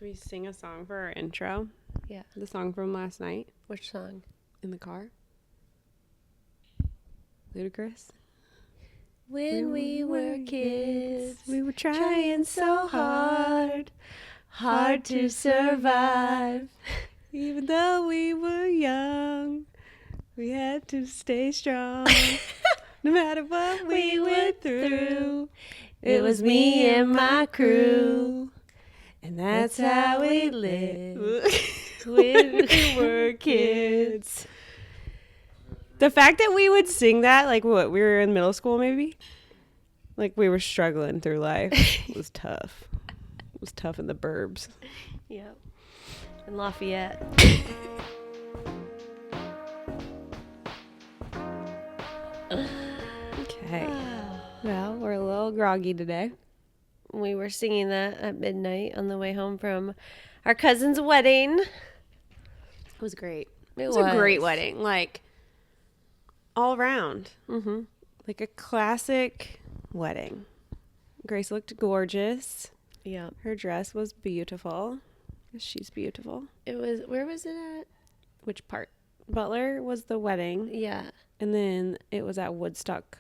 Should we sing a song for our intro? Yeah. The song from last night Which song? in the car. Ludicrous. When we were kids, we were trying so hard to survive. Even though we were young, we had to stay strong. No matter what we went through, it was me and my crew. And that's how we lived when we were kids. The fact that we would sing that, like what, we were in middle school maybe? Like we were struggling through life. It was tough. It was tough in the burbs. Yep. In Lafayette. Okay. Well, we're a little groggy today. We were singing that at midnight on the way home from our cousin's wedding. It was great. It was a great wedding. Like, all around. Mm-hmm. Like a classic wedding. Grace looked gorgeous. Yeah. Her dress was beautiful. She's beautiful. It was, where was it at? Which part? Butler was the wedding. Yeah. And then it was at Woodstock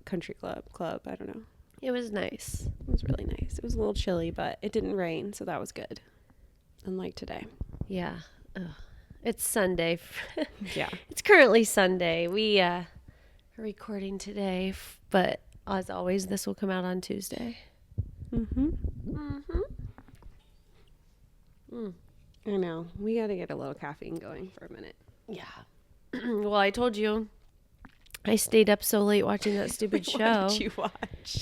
Country Club. I don't know. It was nice. It was really nice. It was a little chilly, but it didn't rain, so that was good. Unlike today. Yeah. Ugh. It's Sunday. Yeah. It's currently Sunday. We are recording today, but as always, this will come out on Tuesday. Mm-hmm. Mm-hmm. Mm. I know. We got to get a little caffeine going for a minute. Yeah. Well, I told you I stayed up so late watching that stupid show. What did you watch?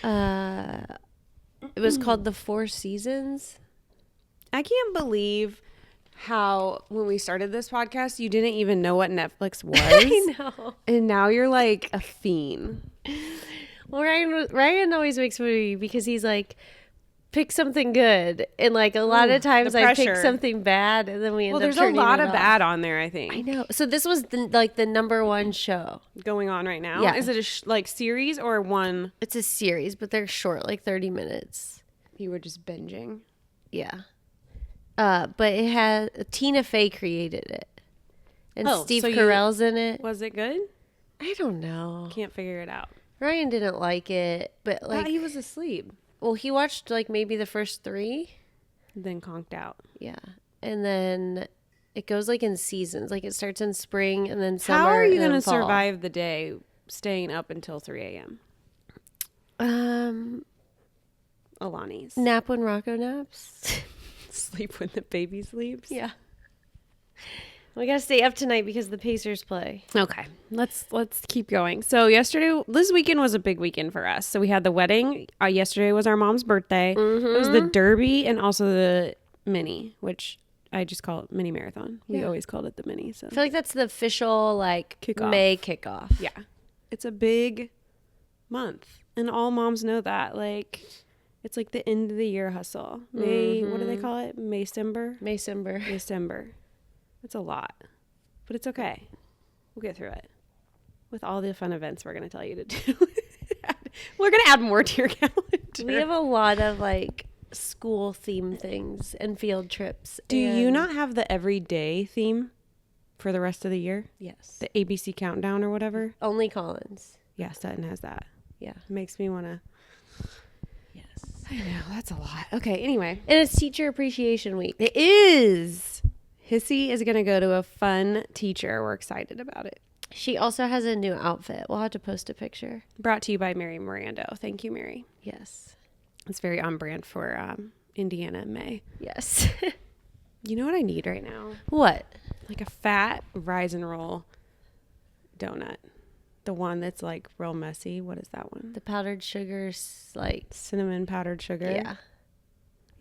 It was called The Four Seasons. I can't believe how when we started this podcast, you didn't even know what Netflix was. I know. And now you're like a fiend. Well, Ryan always makes fun of me because he's like, pick something good. And like a lot of times I pick something bad and then we end up there's turning a lot it of off. bad on there, I think. I know. So this was the number one show going on right now. Yeah. Is it a like series or one? It's a series, but they're short, like 30 minutes. You were just binging. Yeah. But it had Tina Fey created it. And Steve Carell's in it. Was it good? I don't know. Can't figure it out. Ryan didn't like it, but like he was asleep. Well, he watched like maybe the first 3. Then conked out. Yeah. And then it goes like in seasons. Like it starts in spring and then summer. How are you going to survive the day staying up until 3 a.m.? Alani's. Nap when Rocco naps. Sleep when the baby sleeps. Yeah. We got to stay up tonight because the Pacers play. Okay. Let's keep going. So this weekend was a big weekend for us. So we had the wedding. Yesterday was our mom's birthday. Mm-hmm. It was the Derby and also the mini, which I just call it mini marathon. We always called it the mini. So I feel like that's the official like kickoff. May kickoff. Yeah. It's a big month. And all moms know that. Like, it's like the end of the year hustle. May, what do they call it? Maycember? Maycember. It's a lot, but it's okay. We'll get through it with all the fun events we're going to tell you to do. We're going to add more to your calendar. We have a lot of like school theme things and field trips. Do you not have the everyday theme for the rest of the year? Yes. The ABC countdown or whatever? Only Collins. Yeah, Sutton has that. Yeah. It makes me want to. Yes. I know, that's a lot. Okay, anyway. And it's Teacher Appreciation Week. It is. Hissy is going to go to a fun teacher. We're excited about it. She also has a new outfit. We'll have to post a picture. Brought to you by Mary Mirando. Thank you, Mary. Yes. It's very on brand for Indiana in May. Yes. You know what I need right now? What? Like a fat rise and roll donut. The one that's like real messy. What is that one? The powdered sugars, like cinnamon powdered sugar. Yeah.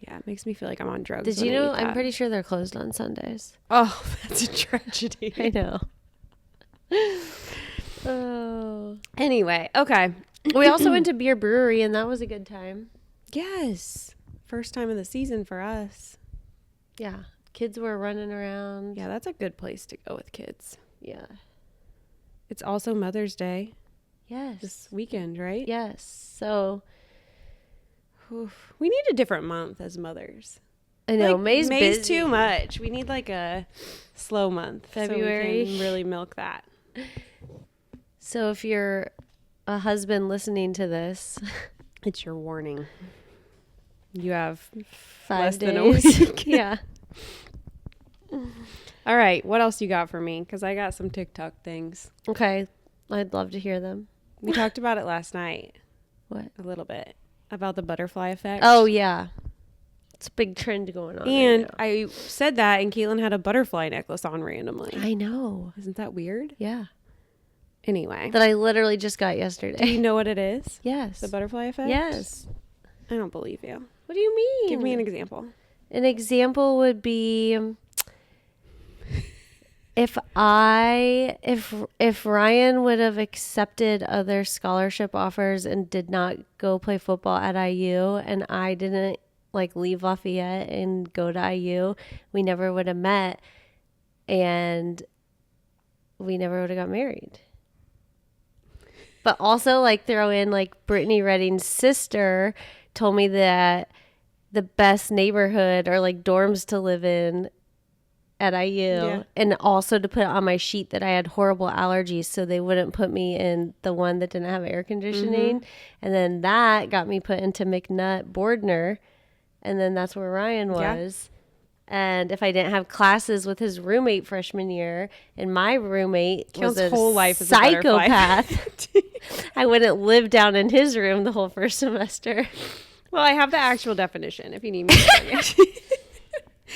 Yeah, it makes me feel like I'm on drugs. Did you know? I'm pretty sure they're closed on Sundays. Oh, that's a tragedy. I know. Oh. Anyway, okay. We also went to Beer Brewery, and that was a good time. Yes. First time of the season for us. Yeah. Kids were running around. Yeah, that's a good place to go with kids. Yeah. It's also Mother's Day. Yes. This weekend, right? Yes. So we need a different month as mothers. I know. Like, May's busy. too much. We need like a slow month. February. So we can really milk that. So if you're a husband listening to this, it's your warning. You have 5 less days. than a week. Yeah. All right. What else you got for me? Because I got some TikTok things. Okay. I'd love to hear them. We talked about it last night. What? A little bit. About the butterfly effect. Oh, yeah. It's a big trend going on. And right now. I said that, and Caitlin had a butterfly necklace on randomly. I know. Isn't that weird? Yeah. Anyway. That I literally just got yesterday. Do you know what it is? Yes. The butterfly effect? Yes. I don't believe you. What do you mean? Give me an example. An example would be if Ryan would have accepted other scholarship offers and did not go play football at IU, and I didn't like leave Lafayette and go to IU, we never would have met, and we never would have got married. But also, like, throw in, like, Brittany Redding's sister told me that the best neighborhood or, like, dorms to live in at IU. Yeah. And also to put on my sheet that I had horrible allergies, so they wouldn't put me in the one that didn't have air conditioning. Mm-hmm. And then that got me put into McNutt Bordner. And then that's where Ryan was. Yeah. And if I didn't have classes with his roommate freshman year, and my roommate was a whole life as psychopath, I wouldn't live down in his room the whole first semester. Well, I have the actual definition if you need me to.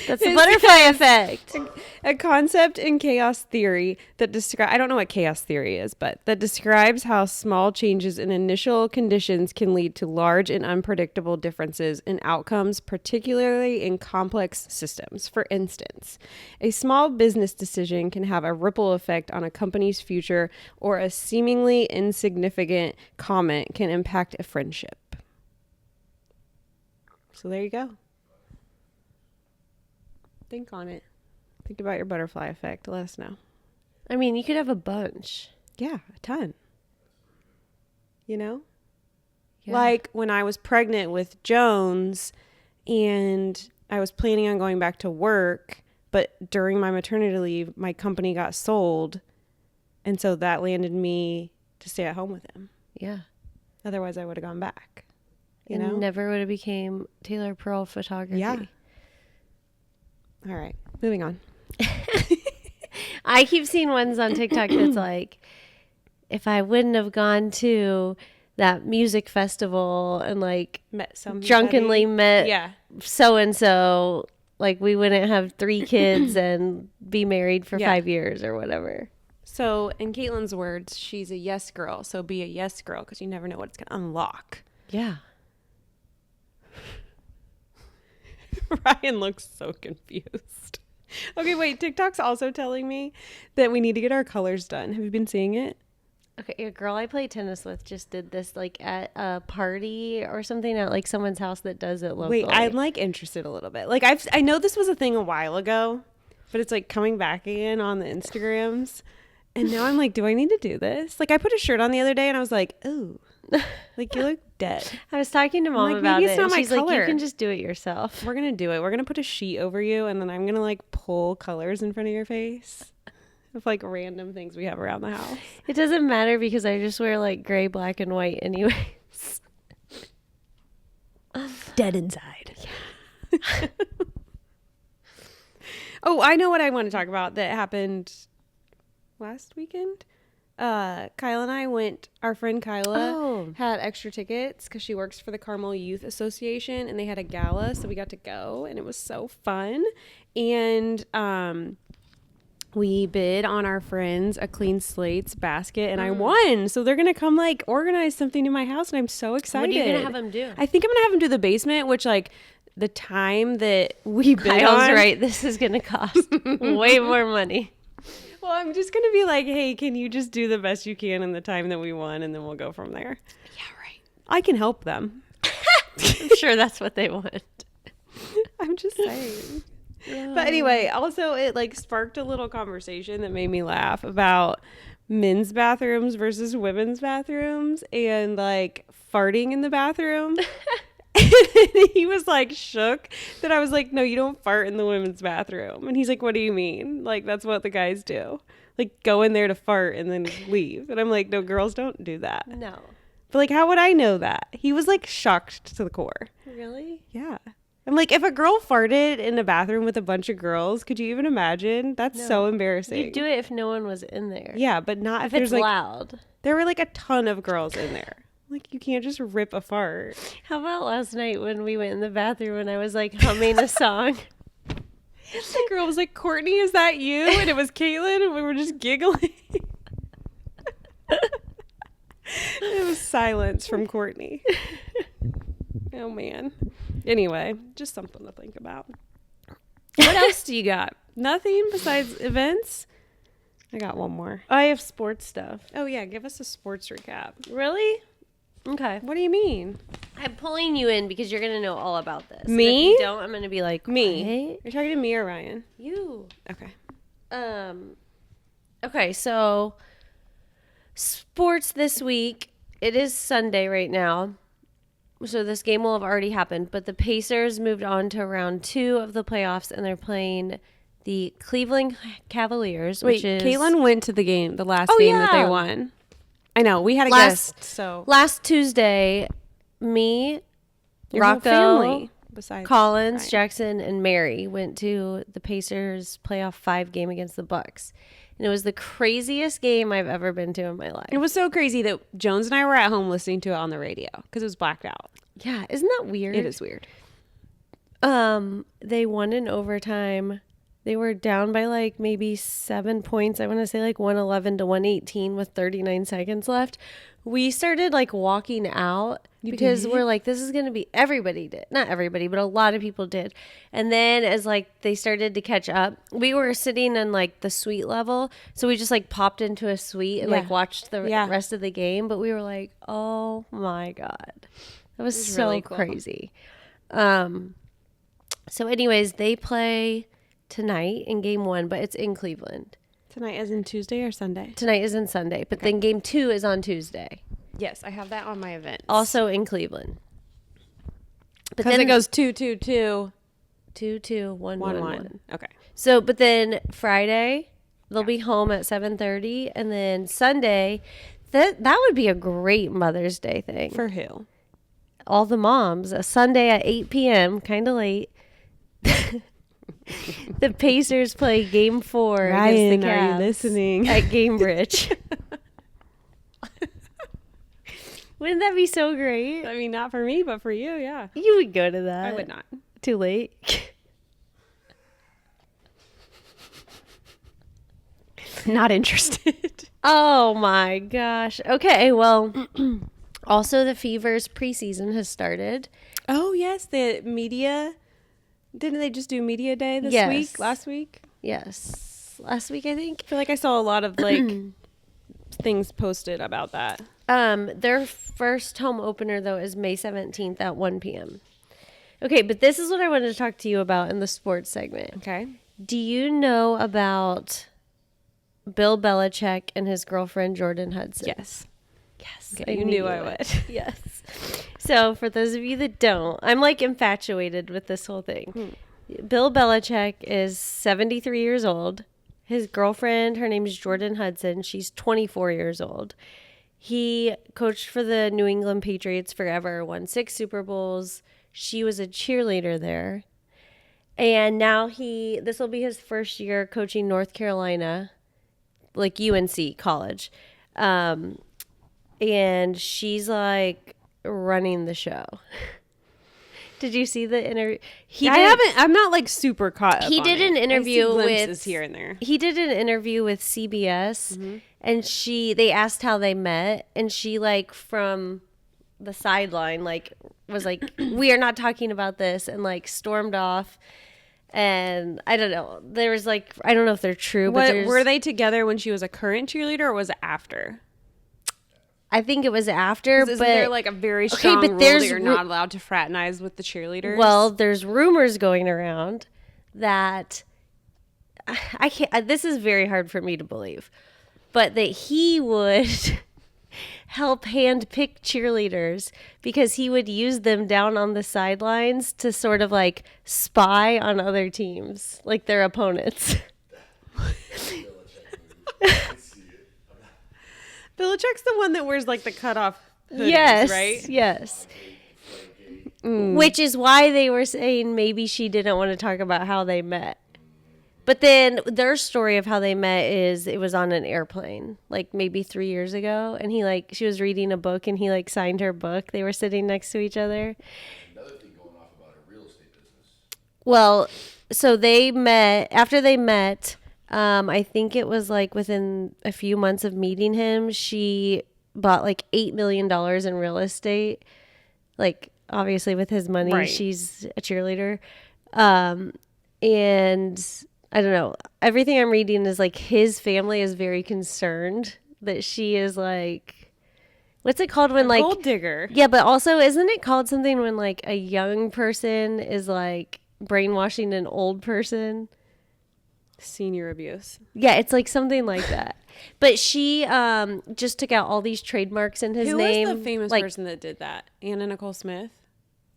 That's the butterfly effect. A concept in chaos theory that describes, I don't know what chaos theory is, but that describes how small changes in initial conditions can lead to large and unpredictable differences in outcomes, particularly in complex systems. For instance, a small business decision can have a ripple effect on a company's future, or a seemingly insignificant comment can impact a friendship. So there you go. Think on it. Think about your butterfly effect. Let us know. I mean, you could have a bunch. Yeah, a ton. You know? Yeah. Like when I was pregnant with Jones and I was planning on going back to work, but during my maternity leave, my company got sold. And so that landed me to stay at home with him. Yeah. Otherwise, I would have gone back. You and know? Never would have became Taylor Pearl Photography. Yeah. All right, moving on. I keep seeing ones on TikTok that's like, if I wouldn't have gone to that music festival and like drunkenly met so-and-so, like we wouldn't have 3 kids and be married for 5 years or whatever. So in Caitlin's words, she's a yes girl. So be a yes girl because you never know what it's going to unlock. Yeah. Ryan looks so confused. Okay, wait. TikTok's also telling me that we need to get our colors done. Have you been seeing it? Okay, a girl I play tennis with just did this like at a party or something at like someone's house that does it locally. Wait, I'm like interested a little bit. Like I know this was a thing a while ago, but it's like coming back again on the Instagrams. And now I'm like, do I need to do this? Like I put a shirt on the other day and I was like, ooh, like you look dead. I was talking to Mom about maybe it's it. Not my she's color. Like, you can just do it yourself. We're going to do it. We're going to put a sheet over you and then I'm going to like pull colors in front of your face of like random things we have around the house. It doesn't matter because I just wear like gray, black, and white anyways. Dead inside. Yeah. Oh, I know what I want to talk about that happened last weekend. Kyle and I went, our friend Kyla had extra tickets because she works for the Carmel Youth Association and they had a gala. So we got to go and it was so fun. And, we bid on our friends a Clean Slates basket and I won. So they're going to come like organize something in my house and I'm so excited. What are you going to have them do? I think I'm going to have them do the basement, which like the time that we bid Kyle's on. right. This is going to cost way more money. Well, I'm just going to be like, hey, can you just do the best you can in the time that we won? And then we'll go from there. Yeah, right. I can help them. I'm sure that's what they want. I'm just saying. But anyway, also it like sparked a little conversation that made me laugh about men's bathrooms versus women's bathrooms and like farting in the bathroom. And He was like shook that I was like, no, you don't fart in the women's bathroom. And he's like, what do you mean? Like, that's what the guys do. Like, go in there to fart and then leave. And I'm like, no, girls don't do that. No. But like, how would I know that? He was like shocked to the core. Really? Yeah. I'm like, if a girl farted in a bathroom with a bunch of girls, could you even imagine? That's so embarrassing. You'd do it if no one was in there. Yeah, but not If if it's there's like loud. there were like a ton of girls in there. Like, you can't just rip a fart. How about last night when we went in the bathroom and I was like humming a song? The girl was like, Courtney, is that you? And it was Caitlin, and we were just giggling. It was silence from Courtney. Oh, man. Anyway, just something to think about. What else do you got? Nothing besides events? I got one more. I have sports stuff. Oh, yeah. Give us a sports recap. Really? Okay. What do you mean? I'm pulling you in because you're going to know all about this. Me? And if you don't, I'm going to be like, Me. what? You're talking to me or Ryan? You. Okay. Okay, so sports this week. It is Sunday right now. So this game will have already happened, but the Pacers moved on to round 2 of the playoffs, and they're playing the Cleveland Cavaliers. Wait, which is Caitlin went to the game, the last game that they won. I know. We had a guest, so last Tuesday, me, your whole Rocco, family, besides Collins, Ryan. Jackson, and Mary went to the Pacers playoff 5 game against the Bucks. And it was the craziest game I've ever been to in my life. It was so crazy that Jones and I were at home listening to it on the radio because it was blacked out. Yeah, isn't that weird? It is weird. They won in overtime. They were down by like maybe 7 points. I want to say like 111 to 118 with 39 seconds left. We started like walking out because we're like, this is going to be, everybody did. Not everybody, but a lot of people did. And then as like they started to catch up, we were sitting in like the suite level. So we just like popped into a suite and like watched the rest of the game. But we were like, oh my God. That was so really cool. crazy. So anyways, they play tonight in game 1, but it's in Cleveland. Tonight is in Tuesday or Sunday? Tonight is in Sunday, but then game 2 is on Tuesday. Yes, I have that on my event. Also in Cleveland. But Because it goes 2-2-2. 2-2-1-1-1. Okay. So, but then Friday, they'll be home at 7:30, and then Sunday, that would be a great Mother's Day thing. For who? All the moms. A Sunday at 8 p.m., kind of late. The Pacers play game 4 Ryan, against the Cavs are you listening? at Cambridge. Wouldn't that be so great? I mean, not for me, but for you, yeah. You would go to that. I would not. Too late. Not interested. Oh my gosh. Okay, well, also the Fever's preseason has started. Oh, yes. The media. Didn't they just do media day this Yes. week? Last week? Yes. Last week, I think. I feel like I saw a lot of like things posted about that. Their first home opener, though, is May 17th at 1 p.m. Okay, but this is what I wanted to talk to you about in the sports segment. Okay. Do you know about Bill Belichick and his girlfriend, Jordan Hudson? Yes. Yes. Okay, you knew I would. Yes. So for those of you that don't, I'm like infatuated with this whole thing. Bill Belichick is 73 years old. His girlfriend, her name is Jordan Hudson. She's 24 years old. He coached for the New England Patriots forever, won 6 Super Bowls. She was a cheerleader there. And now this will be his first year coaching North Carolina, like UNC college. And she's like running the show. Did you see the interview? I'm not like super caught up. He did an interview with here and there. He did an interview with CBS, and they asked how they met, and she like from the sideline like was like, "We are not talking about this," and like stormed off. And I don't know. There was like, I don't know if they're true, but were they together when she was a current cheerleader, or was it after? I think it was after, but isn't there like a very strong rule that you're not allowed to fraternize with the cheerleaders? Well, there's rumors going around that I can't. This is very hard for me to believe, but that he would help hand pick cheerleaders because he would use them down on the sidelines to sort of like spy on other teams, like their opponents. Belichick's the one that wears like the cutoff hoodies, Yes, right? yes. Which is why they were saying maybe she didn't want to talk about how they met. But then their story of how they met is it was on an airplane, like maybe 3 years ago. And she was reading a book and he like signed her book. They were sitting next to each other. Another thing going off about her real estate business. Well, so after they met, I think it was like within a few months of meeting him, she bought like $8 million in real estate. Like, obviously with his money, Right. she's a cheerleader. And I don't know. Everything I'm reading is like his family is very concerned that she is like, what's it called when like Gold digger. Yeah, but also isn't it called something when like a young person is like brainwashing an old person? Senior abuse. Yeah, it's like something like that. But she just took out all these trademarks in his Who name. was the famous like, person that did that? Anna Nicole Smith,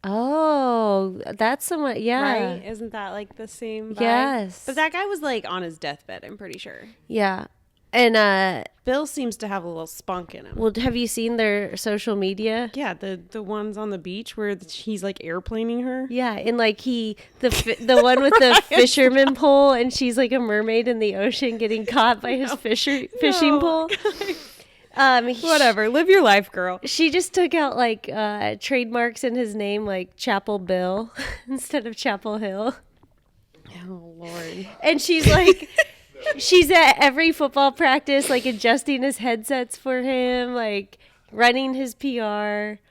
Oh, that's someone. Yeah, right? Isn't that like the same vibe? Yes. But that guy was like on his deathbed, I'm pretty sure. Yeah, and Bill seems to have a little spunk in him. well, have you seen their social media? Yeah, the ones on the beach where he's like airplaning her. Yeah, and like the one with the fisherman pole, and she's like a mermaid in the ocean getting caught by his fishing pole. Whatever, live your life, girl. She just took out like trademarks in his name, like Chapel Bill instead of Chapel Hill. Oh Lord. And she's like, she's at every football practice, like adjusting his headsets for him, like running his PR.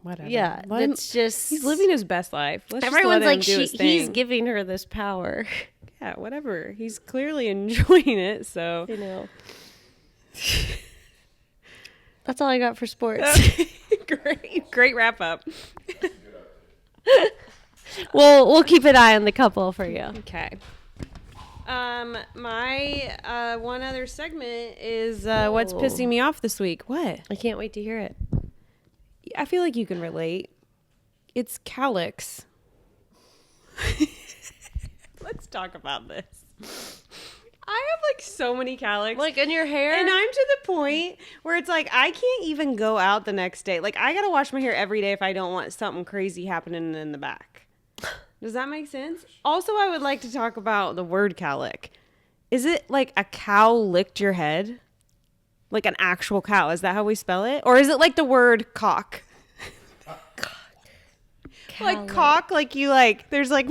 Whatever. Yeah, that's just he's living his best life. Let's Everyone's just let him like, do his he's thing. giving her this power. Yeah, whatever. He's clearly enjoying it. So You know. That's all I got for sports. great wrap up. We'll keep an eye on the couple for you. Okay. My one other segment is what's pissing me off this week. What? I can't wait to hear it. I feel like you can relate. It's Cowlicks. Let's talk about this. I have like so many Cowlicks. Like in your hair? And I'm to the point where it's like I can't even go out the next day. Like I gotta wash my hair every day if I don't want something crazy happening in the back. Does that make sense? Also, I would like to talk about the word cowlick. Is it like a cow licked your head? Like an actual cow? Is that how we spell it? Or is it like the word cock? Like cock, like you like, there's like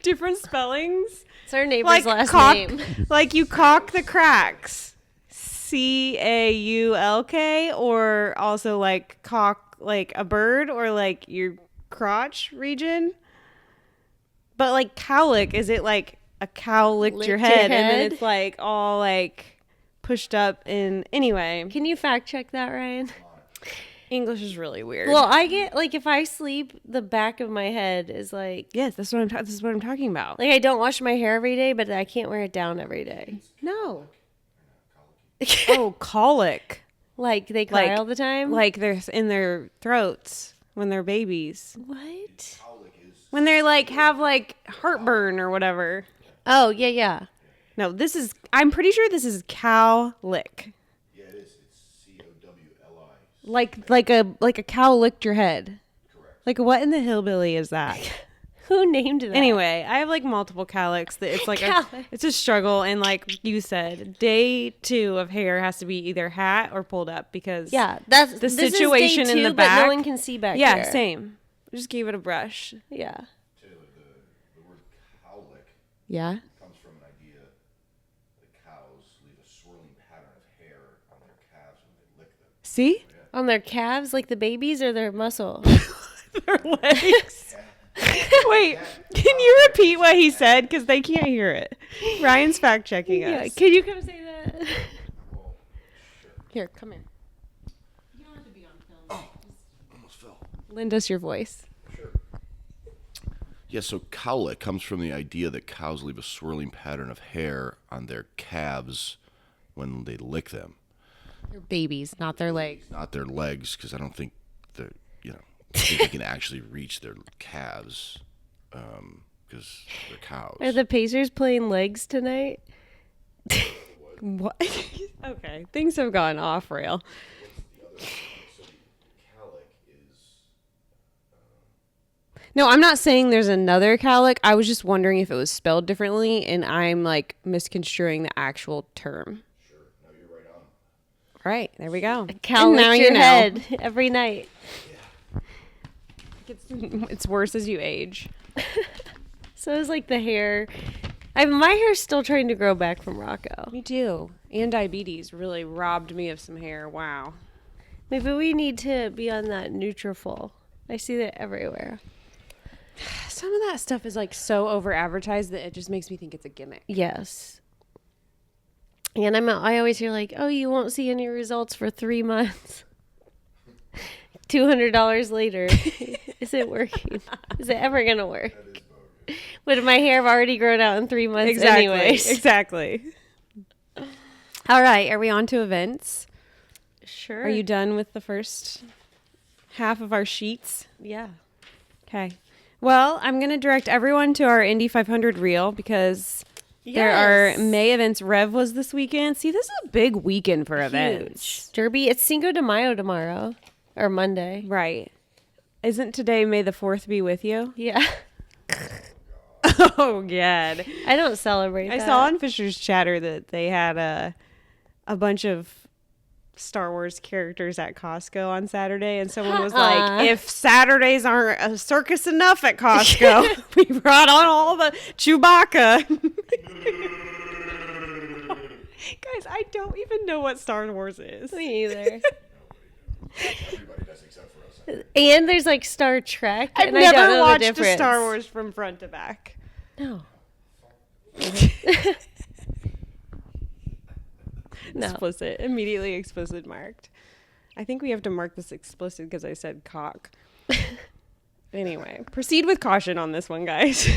different spellings. It's our neighbor's Like last cock, name. like you cock the cracks. Caulk, or also like cock, like a bird, or like your crotch region. But like cowlick, is it like a cow licked your head, and then it's like all like pushed up in anyway. Can you fact check that, Ryan? English is really weird. Well, I get like if I sleep, the back of my head is like yes, this is what I'm talking about. I don't wash my hair every day, but I can't wear it down every day. No. Oh, colic. Like they cry all the time. Like they're in their throats when they're babies. What? When they're like have like heartburn or whatever. Oh yeah. No, I'm pretty sure this is cow lick. Yeah, it is. It's COWLI. Like a cow licked your head. Correct. Like what in the hillbilly is that? Who named that? Anyway, I have like multiple cowlicks that it's like it's a struggle, and like you said, day 2 of hair has to be either hat or pulled up because that's the situation is day in the 2, back. but no one can see back yeah, here. same. Just gave it a brush. Yeah. Taylor, the word cowlick Yeah. comes from an idea that cows leave a swirling pattern of hair on their calves when they lick them. See? On their calves, like the babies, or their muscle? Their legs. Wait, can you repeat what he said? Because they can't hear it. Ryan's fact checking us. Yeah. Can you come say that? Well, sure. Here, come here. You don't have to be on film. Almost fell. Lend us your voice. Sure. Yeah, so cowlick comes from the idea that cows leave a swirling pattern of hair on their calves when they lick them. They're babies, not their legs. Not their legs, because I don't think I think they can actually reach their calves, because they're cows. Are the Pacers playing legs tonight? What? Okay, things have gone off rail. No, I'm not saying there's another cowlick. I was just wondering if it was spelled differently, and I'm like misconstruing the actual term. Sure. No, you're right on. All right, there we go. Cow And now lick you your know. head every night. It's worse as you age. So it's like the hair. My hair's still trying to grow back from Rocco. Me too. And diabetes really robbed me of some hair. Wow. Maybe we need to be on that Nutrafol. I see that everywhere. Some of that stuff is like so over advertised that it just makes me think it's a gimmick. Yes. And I always hear like, oh, you won't see any results for 3 months. $200 later. Is it working? Is it ever going to work? Would my hair have already grown out in 3 months anyways? Exactly. All right. Are we on to events? Sure. Are you done with the first half of our sheets? Yeah. Okay. Well, I'm going to direct everyone to our Indy 500 reel because there are May events. Rev was this weekend. See, this is a big weekend for events. Derby. It's Cinco de Mayo tomorrow or Monday. Right. Isn't today May the 4th be with you? Yeah. Oh, God. I don't celebrate I that. saw on Fisher's Chatter that they had a bunch of Star Wars characters at Costco on Saturday, and someone was like, if Saturdays aren't a circus enough at Costco, we brought on all the Chewbacca. Guys, I don't even know what Star Wars is. Me either. Everybody does except for us. And there's like Star Trek. I've and I don't never know watched the a difference. Star Wars from front to back. No. No. Explicit. Immediately explicit marked. I think we have to mark this explicit because I said cock. Anyway, proceed with caution on this one, guys.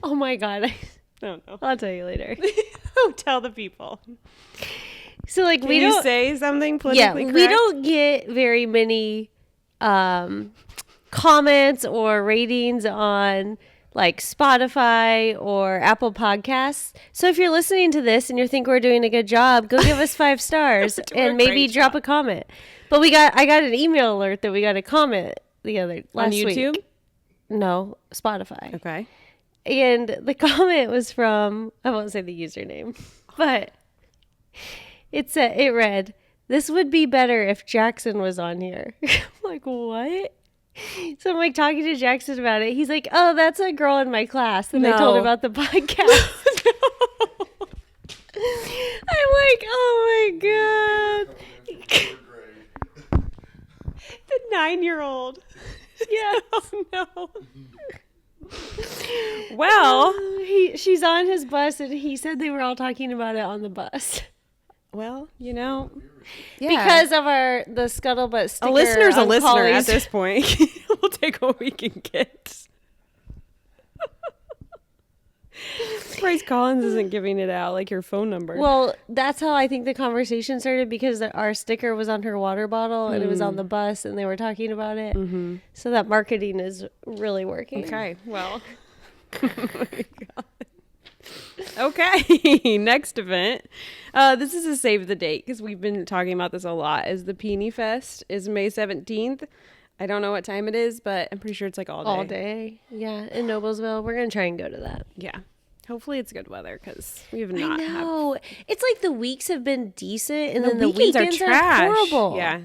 Oh my God. No, no. I'll tell you later. Oh, tell the people. So like Can we you don't say something yeah, politically correct? we don't get very many comments or ratings on like Spotify or Apple Podcasts. So if you're listening to this and you think we're doing a good job, go give us 5 stars Doing a and maybe great drop job. a comment. But I got an email alert that we got a comment last On YouTube? week. No, Spotify. Okay. And the comment was from, I won't say the username, but it read, "This would be better if Jackson was on here." I'm like, what? So I'm like talking to Jackson about it. He's like, "Oh, that's a girl in my class." And I told him No. about the podcast. I'm like, oh my God. The 9-year-old. Yeah. Oh, no. Well, She's on his bus and he said they were all talking about it on the bus. well, you know. Yeah. Because of the scuttlebutt sticker. a listener's a on listener Polly's- at this point. We'll take what we can get. Bryce Collins isn't giving it out like your phone number. Well, that's how I think the conversation started because our sticker was on her water bottle and it was on the bus and they were talking about it. Mm-hmm. So that marketing is really working. Okay, well. Okay, next event. This is a save the date because we've been talking about this a lot. Is the Peony Fest is May 17th. I don't know what time it is, but I'm pretty sure it's like all day. All day. Yeah, in Noblesville. We're going to try and go to that. Yeah. Hopefully it's good weather because we have I not had. know. It's like the weeks have been decent and The then the weekends are weekends are trash. horrible. Yeah.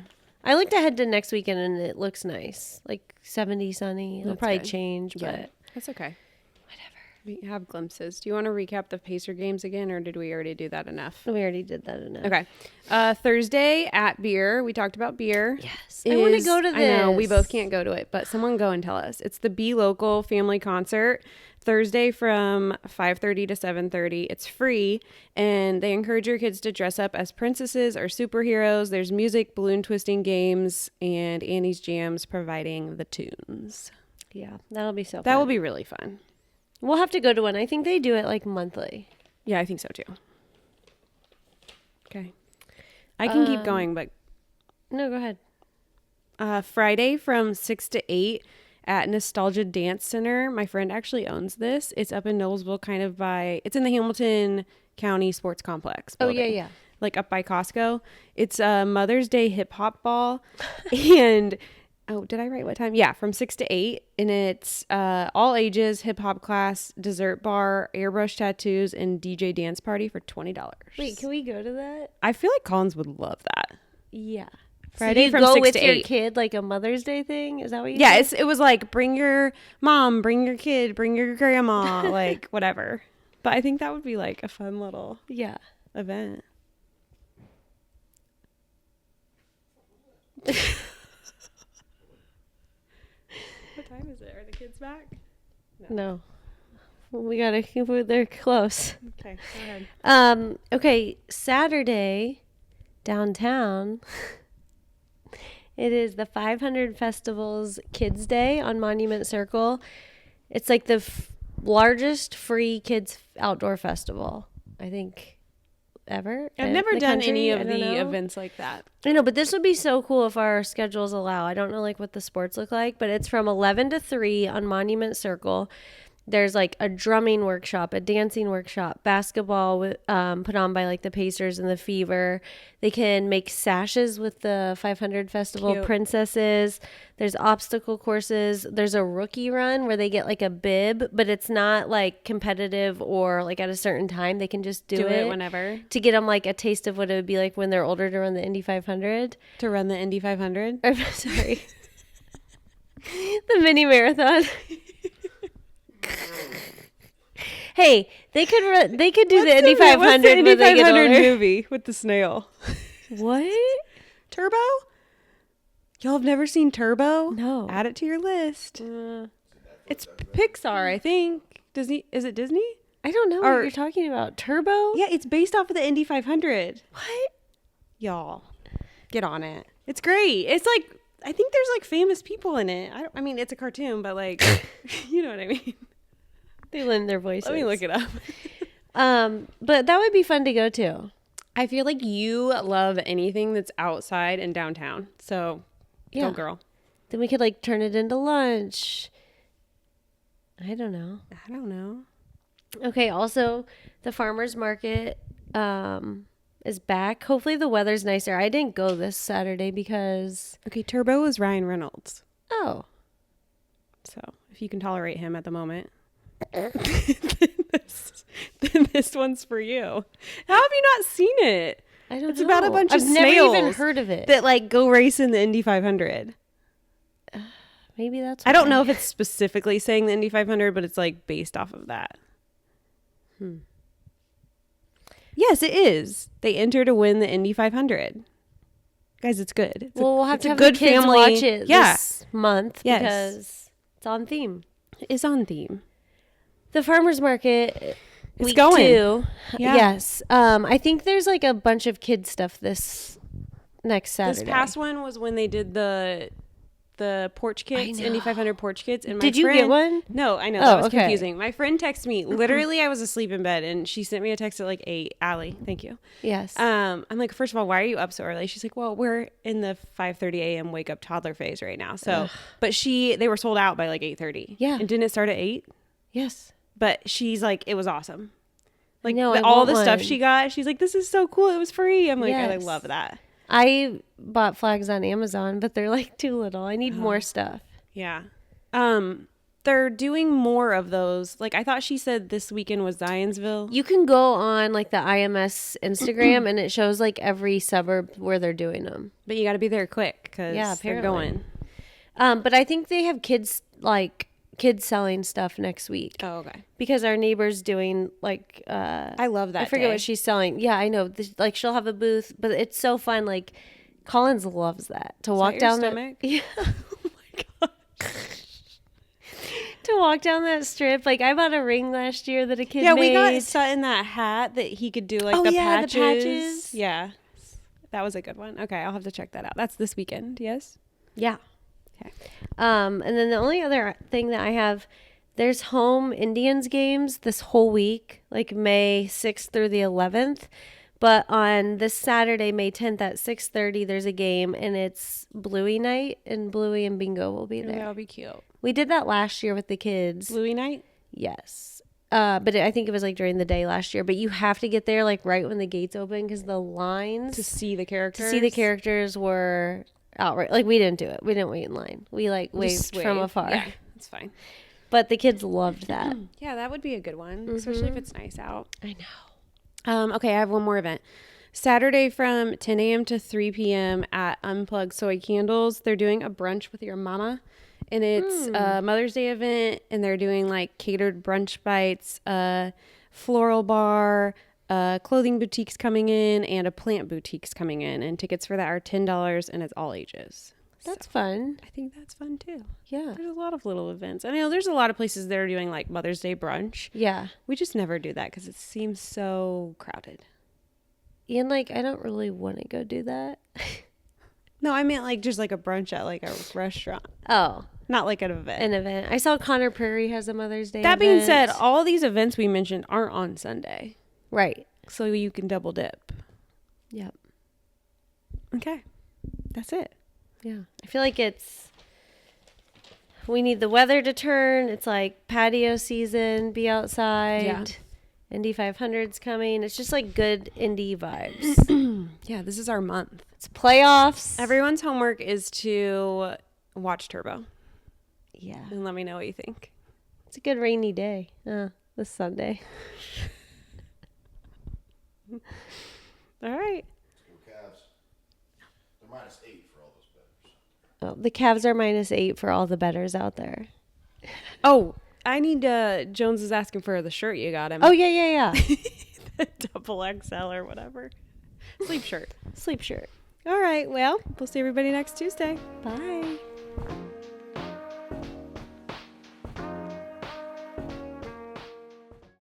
I looked ahead to next weekend and it looks nice. Like 70 sunny. It'll That's probably good. change, Yeah. but That's okay. We have glimpses. Do you want to recap the Pacer games again, or did we already do that enough? we already did that enough. Okay. Thursday at beer. We talked about beer. Yes. I want to is- go to this. I know we both can't go to it, but someone go and tell us. It's the Be Local family concert. Thursday from 5:30 to 7:30. It's free, and they encourage your kids to dress up as princesses or superheroes. There's music, balloon twisting games, and Annie's Jams providing the tunes. Yeah, that'll be so That fun. will be really fun. We'll have to go to one. I think they do it like monthly. Yeah, I think so too. Okay. I can keep going, but No, go ahead. Friday from 6 to 8 at Nostalgia Dance Center. My friend actually owns this. It's up in Noblesville, kind of it's in the Hamilton County Sports Complex building. Oh, yeah. Like up by Costco. It's a Mother's Day hip hop ball. And, did I write what time? Yeah, from 6 to 8. And it's all ages, hip hop class, dessert bar, airbrush tattoos, and DJ dance party for $20. Wait, can we go to that? I feel like Collins would love that. Yeah. Friday so you from go 6 with to your 8. kid, like a Mother's Day thing? Is that what you Yeah, said? it was like bring your mom, bring your kid, bring your grandma, like whatever. But I think that would be like a fun little event. What time is it? Are the kids back? No. We gotta keep it. They're close. Okay, go ahead. Okay, Saturday, downtown. It is the 500 Festivals Kids Day on Monument Circle. It's like the largest free kids outdoor festival, I think, ever. I've in never the done country. any I of don't the know. events like that. I know, but this would be so cool if our schedules allow. I don't know like what the sports look like, but it's from 11 to 3 on Monument Circle. There's like a drumming workshop, a dancing workshop, basketball put on by like the Pacers and the Fever. They can make sashes with the 500 Festival Cute. princesses. There's obstacle courses. There's a rookie run where they get like a bib, but it's not like competitive or like at a certain time. They can just do it whenever. to get them like a taste of what it would be like when they're older to run the Indy 500. To run the Indy 500. Or, sorry. The mini marathon. Hey, they could do the Indy 500 What's the Indy when they get 500 older. movie with the snail? What? Turbo? Y'all have never seen Turbo? No. Add it to your list. It's Pixar, I think. Disney? Is it Disney? I don't know Or- what you're talking about. Turbo? Yeah, it's based off of the Indy 500. What? Y'all, get on it. It's great. It's like, I think there's like famous people in it. I mean, it's a cartoon, but like, you know what I mean? They lend their voices. Let me look it up. But that would be fun to go to. I feel like you love anything that's outside and downtown. So, Yeah. go girl. Then we could like turn it into lunch. I don't know. I don't know. Okay, also the farmers market is back. Hopefully the weather's nicer. I didn't go this Saturday because Okay, Turbo is Ryan Reynolds. oh, So, if you can tolerate him at the moment, then this one's for you. How have you not seen it? I don't It's know. about a bunch of I've never even snails heard of it. that like go race in the Indy 500. Maybe that's I don't know if it's specifically saying the Indy 500, but it's like based off of that. Yes, it is. They enter to win the Indy 500. Guys, it's good. It's we'll have it's to a have good the kids family. watch it Yeah, this month Yes. because it's on theme. it is on theme. The farmers market It's week going. 2. Yeah. Yes. I think there's like a bunch of kid stuff this next Saturday. This past one was when they did the porch kits, Indy 500 porch kits. And my Did you get friend- one? No, I know. That was okay. confusing. My friend texted me. Literally, I was asleep in bed, and she sent me a text at like 8. Allie, thank you. Yes. I'm like, first of all, why are you up so early? She's like, well, we're in the 5:30 a.m. wake up toddler phase right now. So, but they were sold out by like 8:30. Yeah. And didn't it start at 8? yes. But she's like, it was awesome. Like know, I all want the stuff one. she got, she's like, this is so cool. It was free. I'm like, I Yes. love that. I bought flags on Amazon, but they're like too little. I need more stuff. Yeah. They're doing more of those. Like I thought she said this weekend was Zionsville. You can go on like the IMS Instagram and it shows like every suburb where they're doing them. But you got to be there quick because Yeah, they're apparently. going. But I think they have kids selling stuff next week Oh, okay. because our neighbor's doing like I love that. I forget day. what she's selling. Yeah, I know. Like she'll have a booth, but it's so fun. Like Collins loves that to walk your down stomach? that. Yeah. Oh my god. To walk down that strip, like I bought a ring last year that a kid Yeah, made. we got Sutton that hat that he could do like Oh, the yeah, the patches. patches. Yeah. That was a good one. Okay, I'll have to check that out. That's this weekend, yes? Yeah. Okay. And then the only other thing that I have, there's home Indians games this whole week, like May 6th through the 11th. But on this Saturday, May 10th at 6:30, there's a game, and it's Bluey night, and Bluey and Bingo will be there. That'll be cute. We did that last year with the kids. Bluey night? Yes. But I think it was like during the day last year. But you have to get there like right when the gates open because the lines To see the characters? were outright. Like we didn't do it. We didn't wait in line. We like waved from afar. Yeah, that's fine. But the kids loved that. Yeah, that would be a good one, especially if it's nice out. I know. Okay, I have one more event. Saturday from 10 a.m. to 3 p.m. at Unplugged Soy Candles. They're doing a brunch with your mama. And it's a Mother's Day event. And they're doing like catered brunch bites, floral bar, clothing boutiques coming in, and a plant boutiques coming in. And tickets for that are $10 and it's all ages. That's So, fun. I think that's fun too. Yeah. There's a lot of little events. I know there's a lot of places that are doing like Mother's Day brunch. Yeah. We just never do that because it seems so crowded. And like, I don't really want to go do that. No, I meant like just like a brunch at like a restaurant, Oh, not like an event. an event. I saw Connor Prairie has a Mother's Day That being event. said, all these events we mentioned aren't on Sunday, Right. so you can double dip. Yep. Okay, that's it. Yeah. I feel like we need the weather to turn. It's like patio season, be outside. Yeah. Indy 500's coming. It's just like good indie vibes. Yeah, this is our month. It's playoffs. Everyone's homework is to watch Turbo Yeah. and let me know what you think. It's a good rainy day. This Sunday. All right. Cavs. They're -8 for all those bettors. Well, the Cavs are -8 for all the bettors out there. Oh, I need Jones is asking for the shirt you got him. Oh, yeah. The double XL or whatever. Sleep shirt. Sleep shirt. All right. Well, we'll see everybody next Tuesday. Bye.